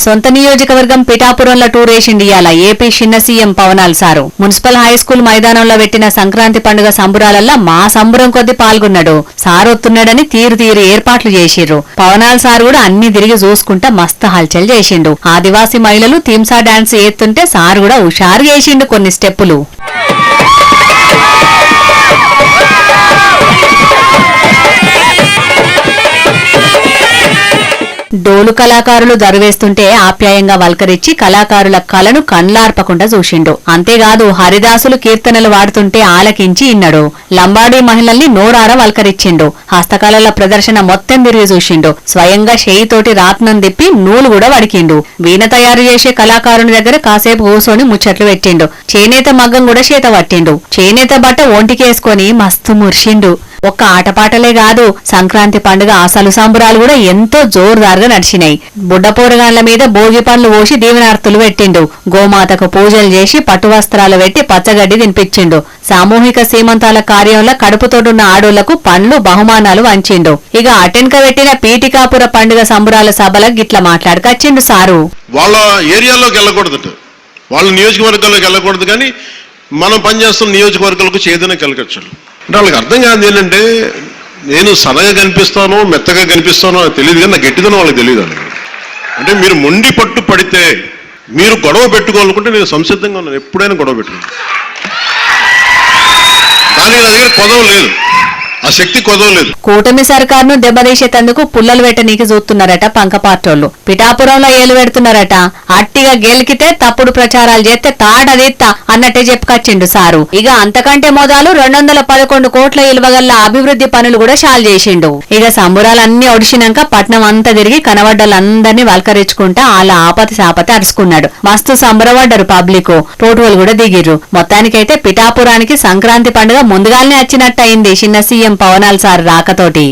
సొంత నియోజకవర్గం పిఠాపురంలో టూర్ వేసిండి ఇయాల ఏపీ చిన్న సీఎం పవనాల్ సారు. మున్సిపల్ హైస్కూల్ మైదానంలో పెట్టిన సంక్రాంతి పండుగ సంబురాలల్లా మా సంబురం కొద్ది పాల్గొన్నాడు. సార్ వస్తున్నాడని తీరు ఏర్పాట్లు చేసిర్రు. పవనాల్ సార్ కూడా అన్ని తిరిగి చూసుకుంటా మస్తు హల్చల్ చేసిండు. ఆదివాసీ మహిళలు తీమ్సా డాన్స్ ఏత్తుంటే సార్ కూడా హుషారు చేసిండు కొన్ని స్టెప్పులు. డోలు కళాకారులు దరువేస్తుంటే ఆప్యాయంగా వల్కరించి కళాకారుల కళను కన్లార్పకుండా చూసిండు. అంతేకాదు హరిదాసులు కీర్తనలు వాడుతుంటే ఆలకించి ఇన్నడు. లంబాడీ మహిళల్ని నోరార వల్కరించిండు. హస్తకళల ప్రదర్శన మొత్తం తిరిగి చూసిండు. స్వయంగా చేయితోటి రాత్నం తిప్పి నూలు కూడా వడికిండు. వీణ తయారు చేసే కళాకారుని దగ్గర కాసేపు కూసోని ముచ్చట్లు పెట్టిండు. చేనేత మగ్గం కూడా చేత పట్టిండు. చేనేత బట్ట ఒంటికేసుకొని మస్తు ముర్షిండు. ఒక్క ఆటపాటలే కాదు, సంక్రాంతి పండుగ అసలు సంబురాలు కూడా ఎంతో జోరుదారుగా నడిచినాయి. బుడ్డపోరగాళ్ల మీద భోగి పండ్లు పోసి దీవెనార్తులు పెట్టిండు. గోమాతకు పూజలు చేసి పట్టు వస్త్రాలు పెట్టి పచ్చగడ్డి తినిపించిండు. సామూహిక సీమంతాల కార్యంలో కడుపుతోటున్న ఆడోళ్లకు పండ్లు బహుమానాలు వంచిండు. ఇక అటెన్క పెట్టిన పీఠికాపుర పండుగ సంబురాల సభలకు గిట్ల మాట్లాడుకొచ్చిండు సారు. వాళ్ళ ఏరియాలోకి వెళ్ళకూడదట, వాళ్ళ నియోజకవర్గాల్లోకి వెళ్ళకూడదు, కానీ మనం పనిచేస్తున్న నియోజకవర్గాలకు చేదన కలగచ్చు. అంటే వాళ్ళకి అర్థం కాదు ఏంటంటే నేను సన్నగా కనిపిస్తానో మెత్తగా కనిపిస్తానో తెలియదు, కానీ నా గట్టిదనం వాళ్ళకి తెలియదు. అంటే మీరు మొండి పట్టు పడితే మీరు గొడవ పెట్టుకోవాలనుకుంటే నేను సంసిద్ధంగా ఉన్నాను, ఎప్పుడైనా గొడవ పెట్టుకున్నాను. దానికి నా దగ్గర కొదవ లేదు, ఆ శక్తి కొదవలేదు. కూటమి సర్కారును దెబ్బతీసేందుకు పుల్లలు పెట్టనీకి చూస్తున్నారట పంకపార్టోళ్లు. పిఠాపురంలో ఏలు పెడుతున్నారట. అట్టిగా గెలికితే తప్పుడు ప్రచారాలు చేస్తే తాటదిత్తా అన్నట్టే చెప్పుకొచ్చిండు సారు. ఇక అంతకంటే మొదలు 211 కోట్ల ఇలువగల్ల అభివృద్ధి పనులు కూడా షాల్ చేసిండు. ఇక సంబురాలన్నీ ఒడిచినాక పట్నం అంతా తిరిగి కనబడ్డలందరినీ వల్కరించుకుంటా వాళ్ళ ఆపతి సాపతి అరుచుకున్నాడు. మస్తు సంబరపడ్డారు పబ్లిక్. ఫోటోలు కూడా దిగిర్రు. మొత్తానికైతే పిఠాపురానికి సంక్రాంతి పండుగ ముందుగానే వచ్చినట్టయింది చిన్న సీఎం పవనాల్ సార్ రాకతోటి.